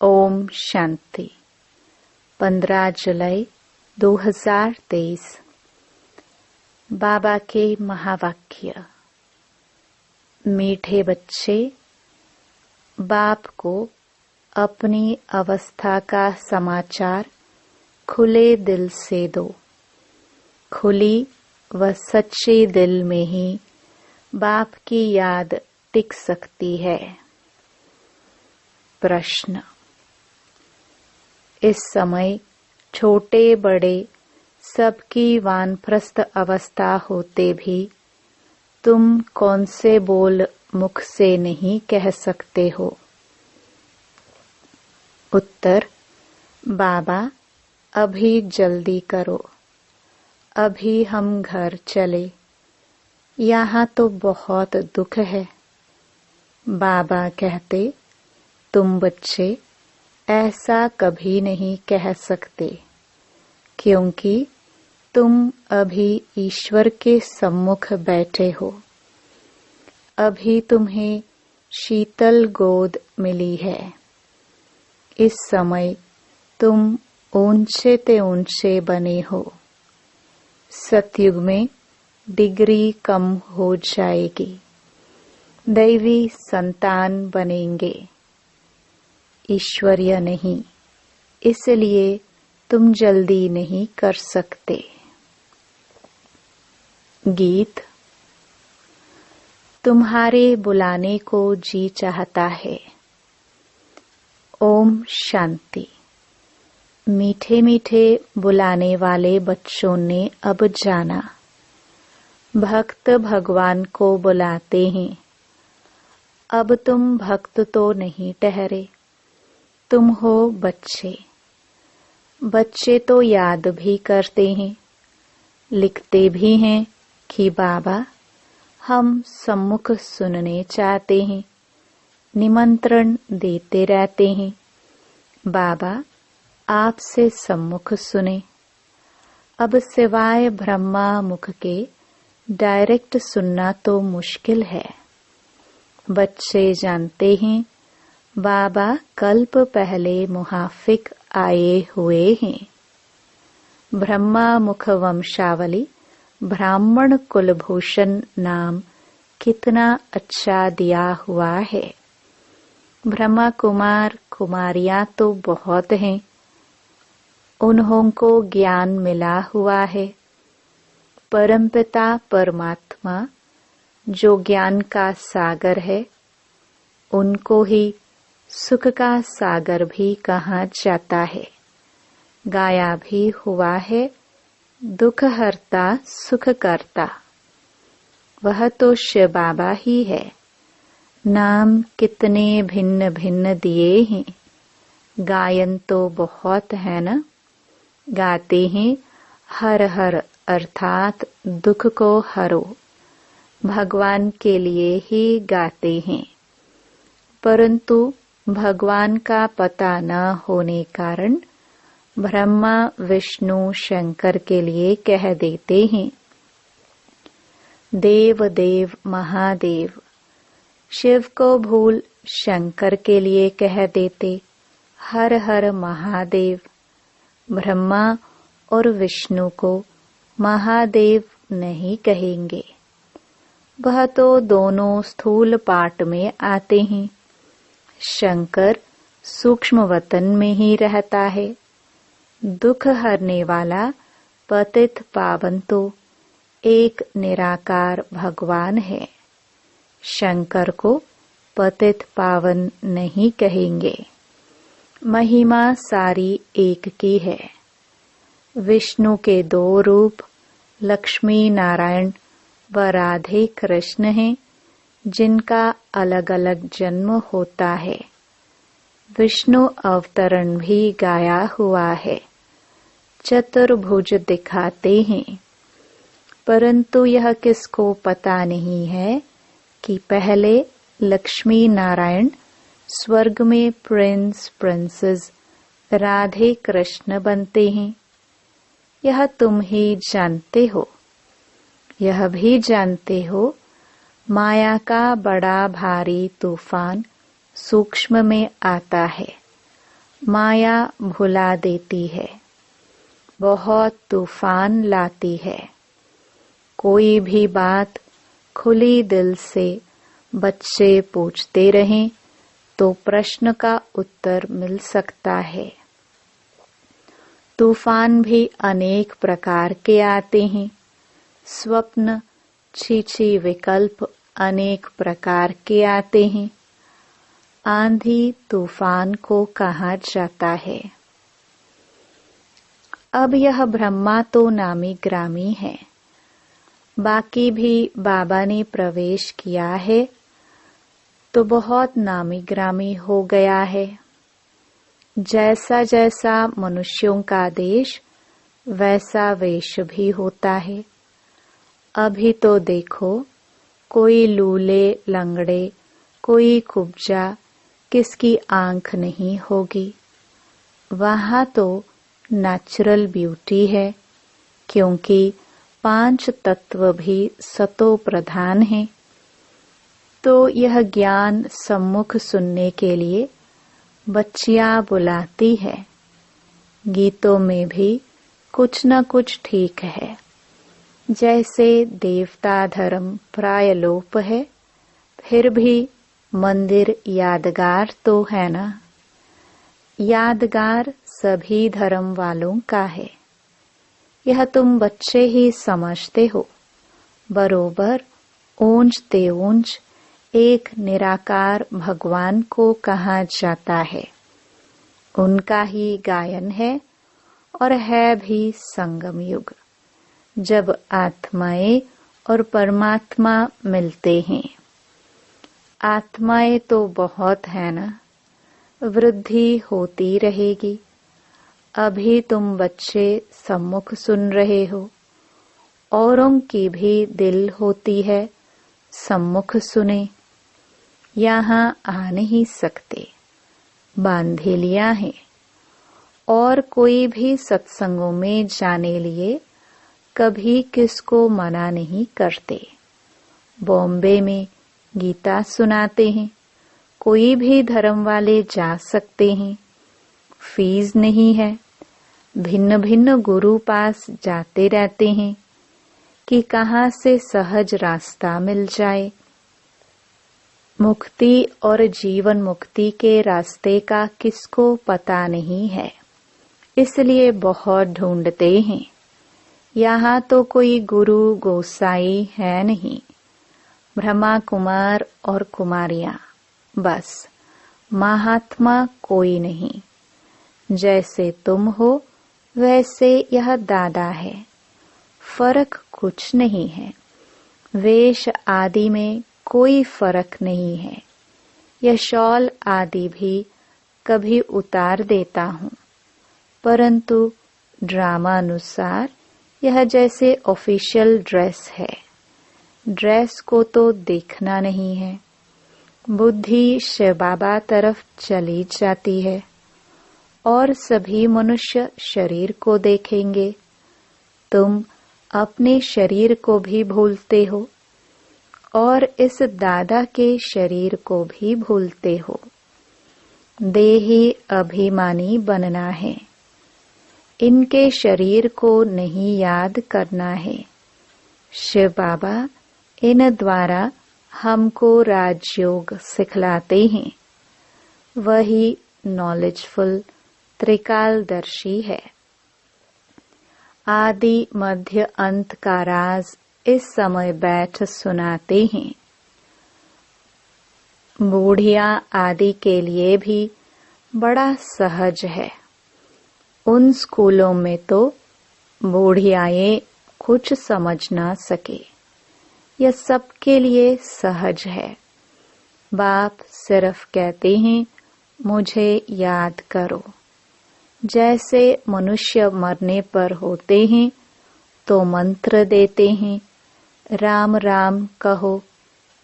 ओम शांति। 15 जुलाई 2023। बाबा के महावाक्य। मीठे बच्चे, बाप को अपनी अवस्था का समाचार खुले दिल से दो। खुली व सच्चे दिल में ही बाप की याद टिक सकती है। प्रश्न। इस समय छोटे बड़े सबकी वानप्रस्थ अवस्था होते भी तुम कौन से बोल मुख से नहीं कह सकते हो? उत्तर। बाबा, अभी जल्दी करो, अभी हम घर चले, यहाँ तो बहुत दुख है। बाबा कहते, तुम बच्चे ऐसा कभी नहीं कह सकते, क्योंकि तुम अभी ईश्वर के सम्मुख बैठे हो। अभी तुम्हें शीतल गोद मिली है। इस समय तुम ऊंचे ते ऊंचे बने हो। सतयुग में डिग्री कम हो जाएगी, दैवी संतान बनेंगे, ईश्वरीय नहीं, इसलिए तुम जल्दी नहीं कर सकते। गीत। तुम्हारे बुलाने को जी चाहता है। ओम शांति। मीठे मीठे बुलाने वाले बच्चों ने अब जाना, भक्त भगवान को बुलाते हैं। अब तुम भक्त तो नहीं ठहरे, तुम हो बच्चे। बच्चे तो याद भी करते हैं, लिखते भी हैं कि बाबा हम सम्मुख सुनने चाहते हैं, निमंत्रण देते रहते हैं। बाबा आपसे सम्मुख सुने। अब सिवाय ब्रह्मा मुख के डायरेक्ट सुनना तो मुश्किल है। बच्चे जानते हैं बाबा कल्प पहले मुहाफिक आए हुए हैं। ब्रह्मा मुख वंशावली ब्राह्मण कुलभूषण नाम कितना अच्छा दिया हुआ है। ब्रह्मा कुमार कुमारियां तो बहुत हैं, उन्हों को ज्ञान मिला हुआ है। परमपिता परमात्मा जो ज्ञान का सागर है, उनको ही सुख का सागर भी कहा जाता है। गाया भी हुआ है, दुख हरता सुख करता। वह तो शिव बाबा ही है। नाम कितने भिन्न भिन्न दिए हैं, गायन तो बहुत है न। गाते हैं हर हर अर्थात दुख को हरो, भगवान के लिए ही गाते हैं। परंतु भगवान का पता न होने कारण ब्रह्मा विष्णु शंकर के लिए कह देते हैं देव देव महादेव। शिव को भूल शंकर के लिए कह देते हर हर महादेव। ब्रह्मा और विष्णु को महादेव नहीं कहेंगे, वह तो दोनों स्थूल पाठ में आते हैं। शंकर सूक्ष्म वतन में ही रहता है। दुख हरने वाला पतित पावन तो एक निराकार भगवान है। शंकर को पतित पावन नहीं कहेंगे। महिमा सारी एक की है। विष्णु के 2 रूप लक्ष्मी नारायण व राधे कृष्ण हैं, जिनका अलग अलग जन्म होता है। विष्णु अवतरण भी गाया हुआ है, चतुर्भुज दिखाते हैं। परंतु यह किसको पता नहीं है कि पहले लक्ष्मी नारायण स्वर्ग में प्रिंस प्रिंसेस राधे कृष्ण बनते हैं। यह तुम ही जानते हो। यह भी जानते हो माया का बड़ा भारी तूफान सूक्ष्म में आता है माया भुला देती है, बहुत तूफान लाती है। कोई भी बात खुली दिल से बच्चे पूछते रहें तो प्रश्न का उत्तर मिल सकता है। तूफान भी अनेक प्रकार के आते हैं। स्वप्न, छीछी विकल्प अनेक प्रकार के आते हैं। आंधी तूफान को कहा जाता है। अब यह ब्रह्मा तो नामी ग्रामी है, बाकी भी बाबा ने प्रवेश किया है तो बहुत नामी ग्रामी हो गया है। जैसा जैसा मनुष्यों का देश वैसा वेश भी होता है। अभी तो देखो, कोई लूले लंगड़े, कोई कुब्जा, किसकी आंख नहीं होगी। वहाँ तो नेचुरल ब्यूटी है, क्योंकि 5 तत्व भी सतो प्रधान हैं। तो यह ज्ञान सम्मुख सुनने के लिए बच्चियां बुलाती है। गीतों में भी कुछ न कुछ ठीक है। जैसे देवता धर्म प्राय लोप है, फिर भी मंदिर यादगार तो है ना। यादगार सभी धर्म वालों का है। यह तुम बच्चे ही समझते हो। बरोबर ऊंच ते ऊंच एक निराकार भगवान को कहा जाता है। उनका ही गायन है और है भी संगम युग, जब आत्माएं और परमात्मा मिलते हैं। आत्माएं तो बहुत है ना, वृद्धि होती रहेगी। अभी तुम बच्चे सम्मुख सुन रहे हो, औरों की भी दिल होती है सम्मुख सुने। यहाँ आ नहीं सकते, बांधे लिया है। और कोई भी सत्संगों में जाने लिए कभी किसको मना नहीं करते। बॉम्बे में गीता सुनाते हैं, कोई भी धर्म वाले जा सकते हैं, फीस नहीं है। भिन्न भिन्न गुरु पास जाते रहते हैं कि कहाँ से सहज रास्ता मिल जाए। मुक्ति और जीवन मुक्ति के रास्ते का किसको पता नहीं है, इसलिए बहुत ढूंढते हैं। यहाँ तो कोई गुरु गोसाई है नहीं, ब्रह्मा कुमार और कुमारियाँ, बस महात्मा कोई नहीं। जैसे तुम हो वैसे यह दादा है, फर्क कुछ नहीं है। वेश आदि में कोई फर्क नहीं है। यह शॉल आदि भी कभी उतार देता हूँ, परंतु ड्रामानुसार यह जैसे ऑफिशियल ड्रेस है। ड्रेस को तो देखना नहीं है। बुद्धि शिव बाबा तरफ चली जाती है और सभी मनुष्य शरीर को देखेंगे। तुम अपने शरीर को भी भूलते हो और इस दादा के शरीर को भी भूलते हो। देही अभिमानी बनना है, इनके शरीर को नहीं याद करना है। शिव बाबा इन द्वारा हमको राजयोग सिखलाते हैं। वही नॉलेजफुल त्रिकालदर्शी है। आदि मध्य अंत का राज इस समय बैठ सुनाते हैं। बूढ़िया आदि के लिए भी बड़ा सहज है। उन स्कूलों में तो बूढ़ियाएं कुछ समझ ना सके। यह सबके लिए सहज है। बाप सिर्फ कहते हैं, मुझे याद करो। जैसे मनुष्य मरने पर होते हैं तो मंत्र देते हैं, राम राम कहो,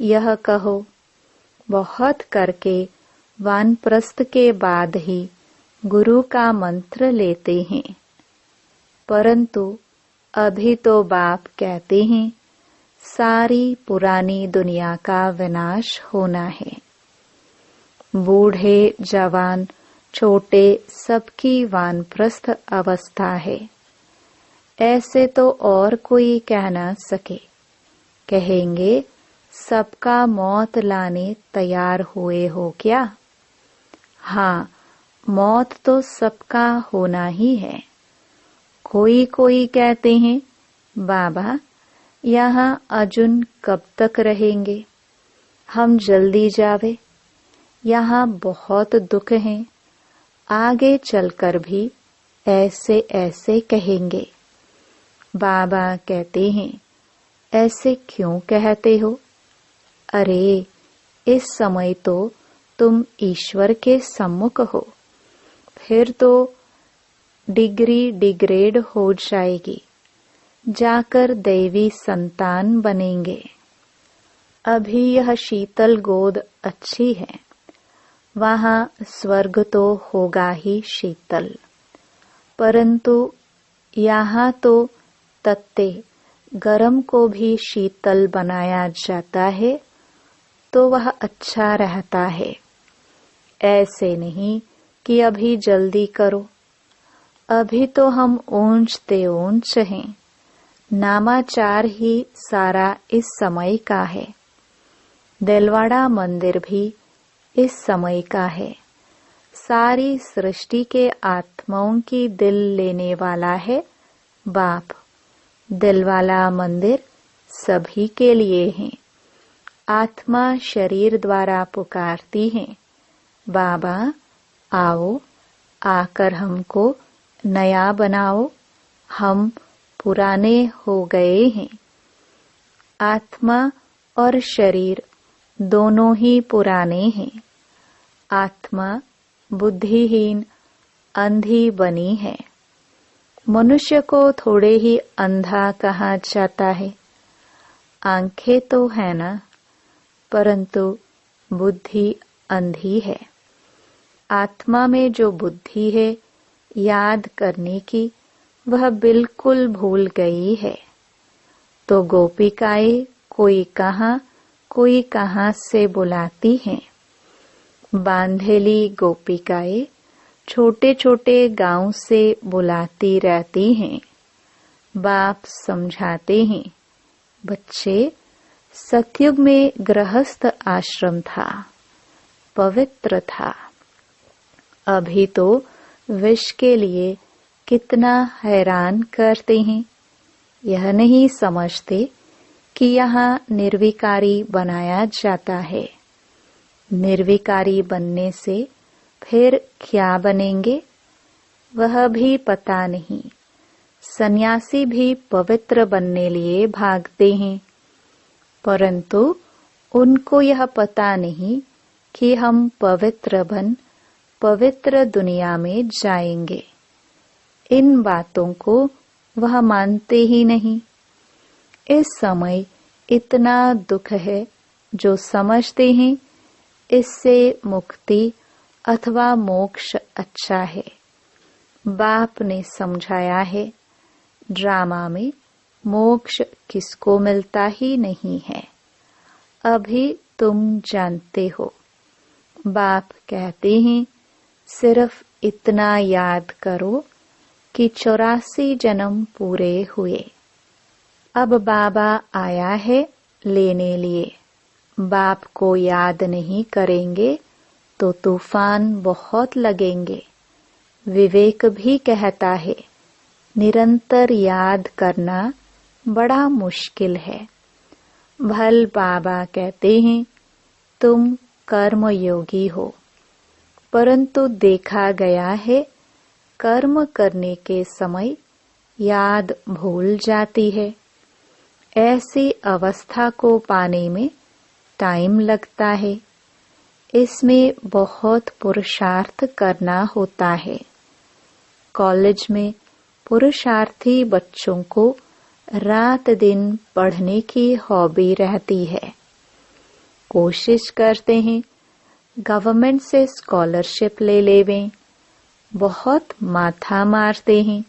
यह कहो। बहुत करके वानप्रस्थ के बाद ही गुरु का मंत्र लेते हैं। परंतु अभी तो बाप कहते हैं, सारी पुरानी दुनिया का विनाश होना है। बूढ़े जवान छोटे सबकी वानप्रस्थ अवस्था है। ऐसे तो और कोई कह न सके। कहेंगे सबका मौत लाने तैयार हुए हो क्या? हाँ, मौत तो सबका होना ही है। कोई कोई कहते हैं, बाबा यहाँ अजुन कब तक रहेंगे? हम जल्दी जावे। यहाँ बहुत दुख हैं। आगे चलकर भी ऐसे ऐसे कहेंगे। बाबा कहते हैं, ऐसे क्यों कहते हो? अरे, इस समय तो तुम ईश्वर के सम्मुख हो। फिर तो डिग्री डिग्रेड हो जाएगी, जाकर दैवी संतान बनेंगे। अभी यह शीतल गोद अच्छी है, वहाँ स्वर्ग तो होगा ही शीतल, परंतु यहाँ तो तत्ते गरम को भी शीतल बनाया जाता है, तो वह अच्छा रहता है। ऐसे नहीं कि अभी जल्दी करो। अभी तो हम ऊंचते ऊंच हैं। नामाचार ही सारा इस समय का है। दिलवाड़ा मंदिर भी इस समय का है। सारी सृष्टि के आत्माओं की दिल लेने वाला है बाप। दिलवाला मंदिर सभी के लिए है। आत्मा शरीर द्वारा पुकारती है, बाबा आओ, आकर हमको नया बनाओ, हम पुराने हो गए हैं। आत्मा और शरीर दोनों ही पुराने हैं। आत्मा बुद्धिहीन अंधी बनी है। मनुष्य को थोड़े ही अंधा कहा जाता है। आंखें तो है ना, परंतु बुद्धि अंधी है। आत्मा में जो बुद्धि है याद करने की, वह बिल्कुल भूल गई है। तो गोपिकाएं कोई कहाँ से बुलाती हैं। बांधेली गोपिकाएं छोटे छोटे गांव से बुलाती रहती हैं। बाप समझाते हैं, बच्चे, सतयुग में गृहस्थ आश्रम था, पवित्र था। अभी तो विष के लिए कितना हैरान करते हैं। यह नहीं समझते कि यहाँ निर्विकारी बनाया जाता है। निर्विकारी बनने से फिर क्या बनेंगे, वह भी पता नहीं। सन्यासी भी पवित्र बनने लिए भागते हैं, परंतु उनको यह पता नहीं कि हम पवित्र बन पवित्र दुनिया में जाएंगे। इन बातों को वह मानते ही नहीं। इस समय इतना दुख है, जो समझते हैं इससे मुक्ति अथवा मोक्ष अच्छा है। बाप ने समझाया है, ड्रामा में मोक्ष किसको मिलता ही नहीं है। अभी तुम जानते हो। बाप कहते हैं, सिर्फ इतना याद करो कि 84 जन्म पूरे हुए। अब बाबा आया है लेने लिए। बाप को याद नहीं करेंगे तो तूफान बहुत लगेंगे। विवेक भी कहता है, निरंतर याद करना बड़ा मुश्किल है। भल बाबा कहते हैं, तुम कर्मयोगी हो, परंतु देखा गया है कर्म करने के समय याद भूल जाती है। ऐसी अवस्था को पाने में टाइम लगता है। इसमें बहुत पुरुषार्थ करना होता है। कॉलेज में पुरुषार्थी बच्चों को रात दिन पढ़ने की हॉबी रहती है। कोशिश करते हैं गवर्नमेंट से स्कॉलरशिप ले लेवें। बहुत माथा मारते हैं,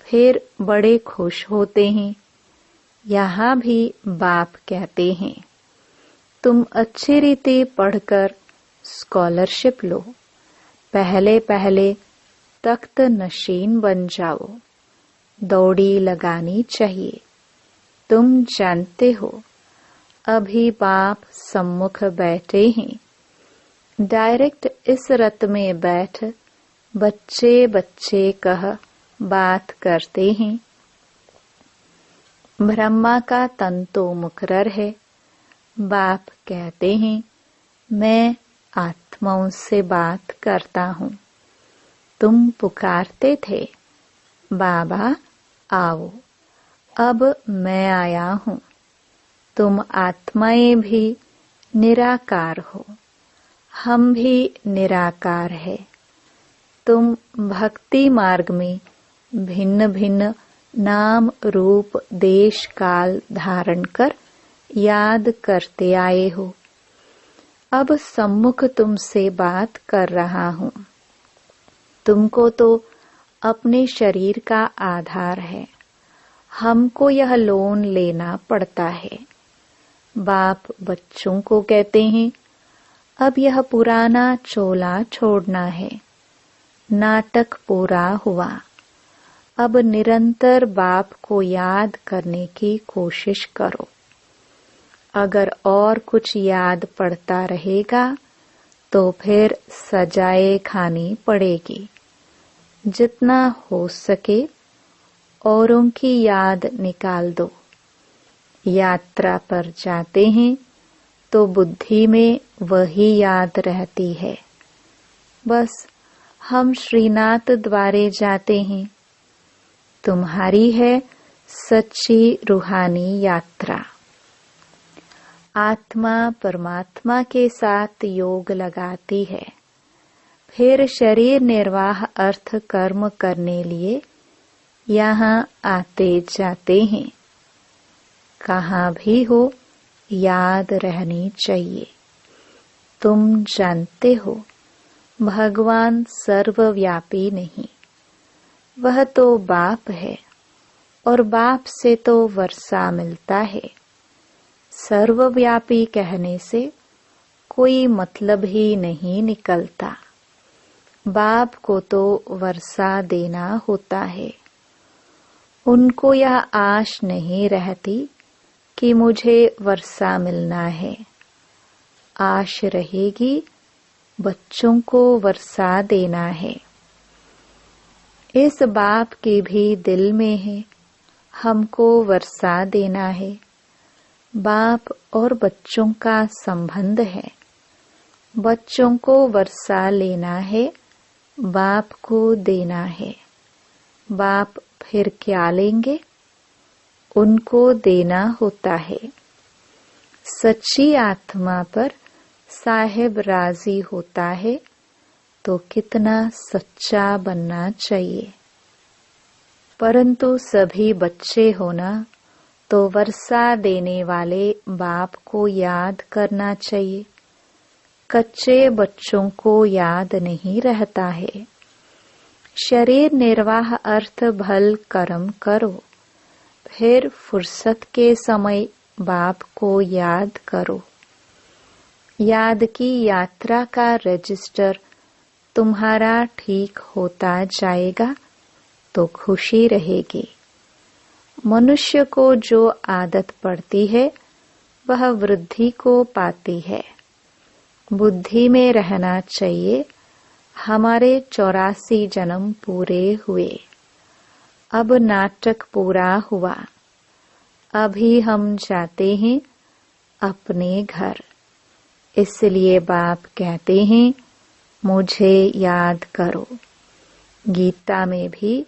फिर बड़े खुश होते हैं। यहाँ भी बाप कहते हैं, तुम अच्छी रीति पढ़कर स्कॉलरशिप लो, पहले पहले तख्त नशीन बन जाओ, दौड़ी लगानी चाहिए। तुम जानते हो, अभी बाप सम्मुख बैठे हैं। डायरेक्ट इस रत में बैठ बच्चे बच्चे कह बात करते हैं। ब्रह्मा का तन तो मुकर्रर है। बाप कहते हैं, मैं आत्माओं से बात करता हूँ। तुम पुकारते थे, बाबा आओ, अब मैं आया हूँ। तुम आत्माएं भी निराकार हो, हम भी निराकार है। तुम भक्ति मार्ग में भिन्न भिन्न नाम रूप देश काल धारण कर याद करते आए हो। अब सम्मुख तुमसे बात कर रहा हूँ। तुमको तो अपने शरीर का आधार है, हमको यह लोन लेना पड़ता है। बाप बच्चों को कहते हैं, अब यह पुराना चोला छोड़ना है। नाटक पूरा हुआ, अब निरंतर बाप को याद करने की कोशिश करो। अगर और कुछ याद पड़ता रहेगा तो फिर सजाए खानी पड़ेगी। जितना हो सके औरों की याद निकाल दो। यात्रा पर जाते हैं तो बुद्धि में वही याद रहती है। बस हम श्रीनाथ द्वारे जाते हैं। तुम्हारी है सच्ची रूहानी यात्रा। आत्मा परमात्मा के साथ योग लगाती है, फिर शरीर निर्वाह अर्थ कर्म करने लिए यहाँ आते जाते हैं। कहाँ भी हो याद रहनी चाहिए। तुम जानते हो, भगवान सर्वव्यापी नहीं, वह तो बाप है और बाप से तो वर्षा मिलता है। सर्वव्यापी कहने से कोई मतलब ही नहीं निकलता। बाप को तो वर्षा देना होता है। उनको यह आश नहीं रहती कि मुझे वर्षा मिलना है। आश रहेगी बच्चों को वर्षा देना है। इस बाप के भी दिल में है, हमको वर्षा देना है। बाप और बच्चों का संबंध है। बच्चों को वर्षा लेना है, बाप को देना है। बाप फिर क्या लेंगे? उनको देना होता है। सच्ची आत्मा पर साहेब राजी होता है तो कितना सच्चा बनना चाहिए। परंतु सभी बच्चे होना तो वर्षा देने वाले बाप को याद करना चाहिए। कच्चे बच्चों को याद नहीं रहता है। शरीर निर्वाह अर्थ भल कर्म करो, फिर फुर्सत के समय बाप को याद करो। याद की यात्रा का रजिस्टर तुम्हारा ठीक होता जाएगा तो खुशी रहेगी। मनुष्य को जो आदत पड़ती है वह वृद्धि को पाती है। बुद्धि में रहना चाहिए, हमारे 84 जन्म पूरे हुए, अब नाटक पूरा हुआ। अभी हम जाते हैं अपने घर। इसलिए बाप कहते हैं, मुझे याद करो। गीता में भी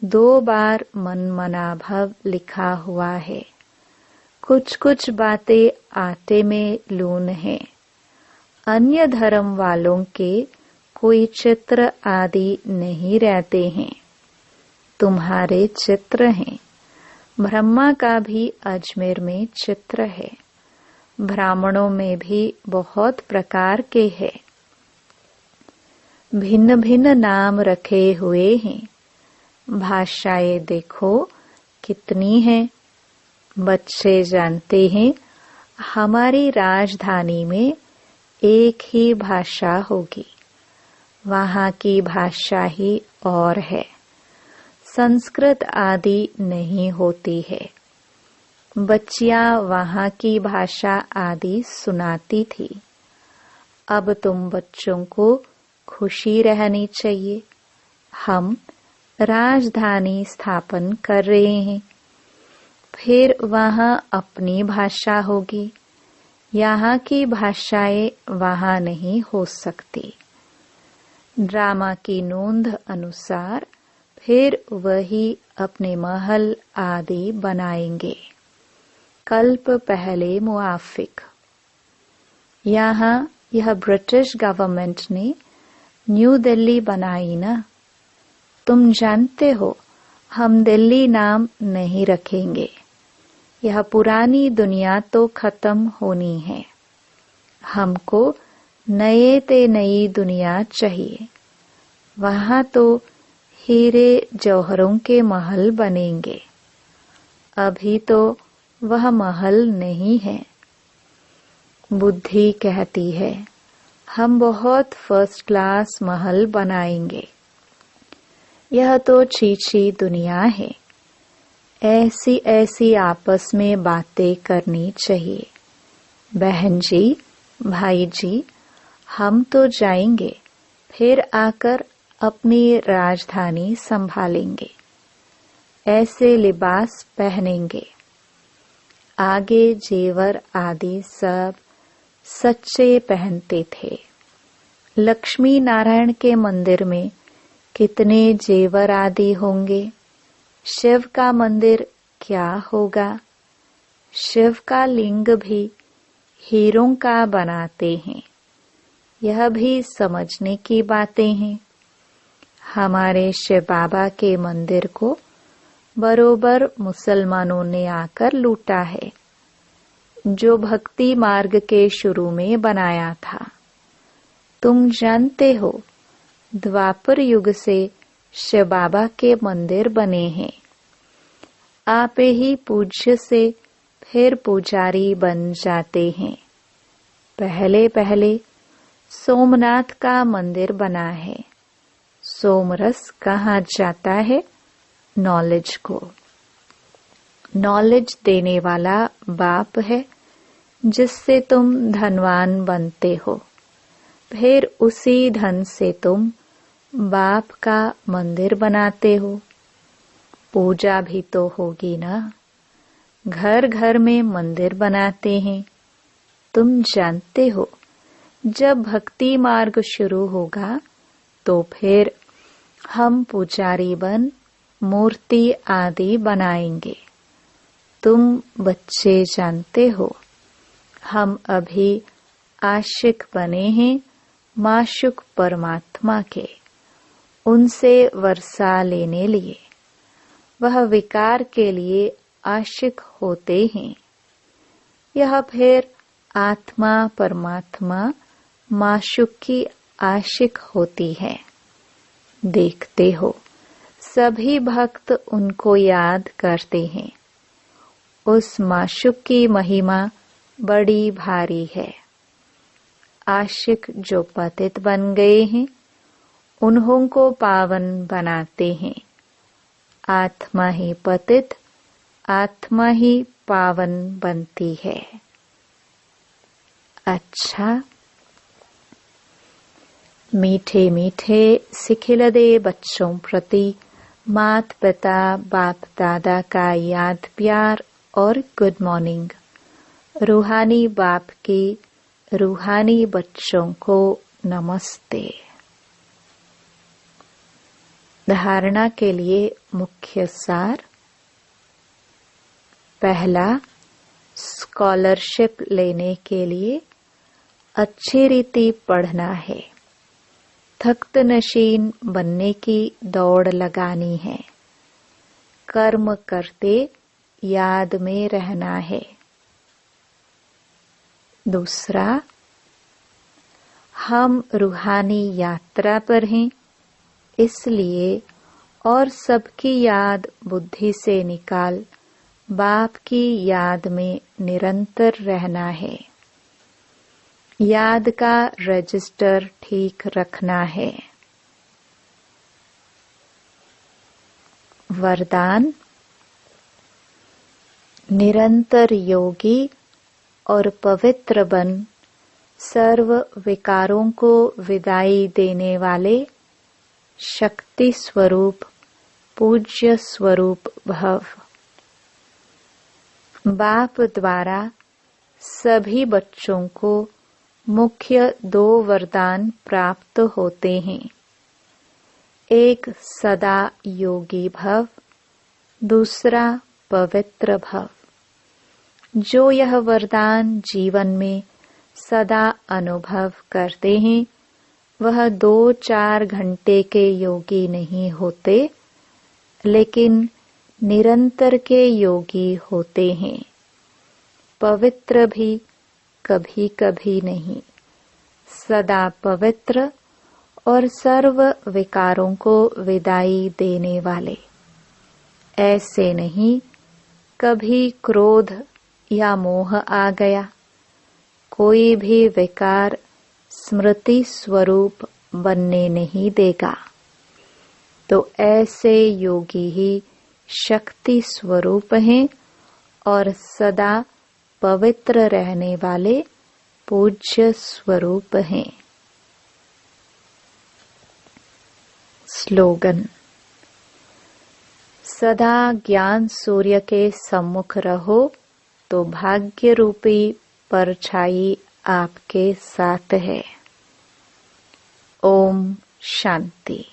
2 बार मन मना भव लिखा हुआ है। कुछ कुछ बातें आटे में लून है। अन्य धर्म वालों के कोई चित्र आदि नहीं रहते हैं, तुम्हारे चित्र हैं। ब्रह्मा का भी अजमेर में चित्र है। ब्राह्मणों में भी बहुत प्रकार के हैं। भिन्न भिन्न नाम रखे हुए हैं। भाषाएं देखो कितनी हैं। बच्चे जानते हैं, हमारी राजधानी में एक ही भाषा होगी। वहाँ की भाषा ही और है, संस्कृत आदि नहीं होती है। बच्चियां वहाँ की भाषा आदि सुनाती थी। अब तुम बच्चों को खुशी रहनी चाहिए। हम राजधानी स्थापन कर रहे हैं, फिर वहाँ अपनी भाषा होगी। यहाँ की भाषाएं वहाँ नहीं हो सकती। ड्रामा की नोंद अनुसार फिर वही अपने महल आदि बनाएंगे, कल्प पहले मुआफिक। यहाँ यह ब्रिटिश गवर्नमेंट ने न्यू दिल्ली बनाई ना। तुम जानते हो हम दिल्ली नाम नहीं रखेंगे। यह पुरानी दुनिया तो खत्म होनी है। हमको नए ते नई दुनिया चाहिए। वहाँ तो हीरे जौहरों के महल बनेंगे। अभी तो वह महल नहीं है। बुद्धि कहती है हम बहुत फर्स्ट क्लास महल बनाएंगे। यह तो छीछी दुनिया है। ऐसी ऐसी आपस में बातें करनी चाहिए। बहन जी, भाई जी, हम तो जाएंगे, फिर आकर अपनी राजधानी संभालेंगे। ऐसे लिबास पहनेंगे। आगे जेवर आदि सब सच्चे पहनते थे। लक्ष्मी नारायण के मंदिर में कितने जेवर आदि होंगे। शिव का मंदिर क्या होगा। शिव का लिंग भी हीरों का बनाते हैं। यह भी समझने की बातें हैं। हमारे शिव बाबा के मंदिर को बरोबर मुसलमानों ने आकर लूटा है, जो भक्ति मार्ग के शुरू में बनाया था। तुम जानते हो द्वापर युग से शिव बाबा के मंदिर बने हैं। आप ही पूज्य से फिर पुजारी बन जाते हैं। पहले पहले सोमनाथ का मंदिर बना है। सोमरस कहाँ जाता है? नॉलेज को। नॉलेज देने वाला बाप है, जिससे तुम धनवान बनते हो। फिर उसी धन से तुम बाप का मंदिर बनाते हो। पूजा भी तो होगी ना। घर घर में मंदिर बनाते हैं। तुम जानते हो जब भक्ति मार्ग शुरू होगा तो फिर हम पुजारी बन मूर्ति आदि बनाएंगे। तुम बच्चे जानते हो हम अभी आशिक बने हैं माशुक परमात्मा के, उनसे वर्षा लेने लिए। वह विकार के लिए आशिक होते हैं। यह फिर आत्मा परमात्मा माशुक की आशिक होती है। देखते हो सभी भक्त उनको याद करते हैं। उस माशुक की महिमा बड़ी भारी है। आशिक जो पतित बन गए हैं उन्हों को पावन बनाते हैं। आत्मा ही पतित, आत्मा ही पावन बनती है। अच्छा, मीठे मीठे सिखिलदे बच्चों प्रति मात पिता बाप दादा का याद प्यार और गुड मॉर्निंग। रूहानी बाप की रूहानी बच्चों को नमस्ते। धारणा के लिए मुख्य सार। पहला, स्कॉलरशिप लेने के लिए अच्छी रीति पढ़ना है। तख्त नशीन बनने की दौड़ लगानी है। कर्म करते याद में रहना है। दूसरा, हम रूहानी यात्रा पर हैं, इसलिए और सबकी याद बुद्धि से निकाल बाप की याद में निरंतर रहना है। याद का रजिस्टर ठीक रखना है। वरदान। निरंतर योगी और पवित्र बन सर्व विकारों को विदाई देने वाले शक्ति स्वरूप पूज्य स्वरूप भव। बाप द्वारा सभी बच्चों को मुख्य 2 वरदान प्राप्त होते हैं। एक सदा योगी भव, दूसरा पवित्र भव। जो यह वरदान जीवन में सदा अनुभव करते हैं वह 2-4 घंटे के योगी नहीं होते, लेकिन निरंतर के योगी होते हैं। पवित्र भी कभी कभी नहीं, सदा पवित्र और सर्व विकारों को विदाई देने वाले। ऐसे नहीं कभी क्रोध या मोह आ गया, कोई भी विकार स्मृति स्वरूप बनने नहीं देगा। तो ऐसे योगी ही शक्ति स्वरूप हैं और सदा पवित्र रहने वाले पूज्य स्वरूप हैं। स्लोगन। सदा ज्ञान सूर्य के सम्मुख रहो तो भाग्य रूपी परछाई आपके साथ है। ओम शांति।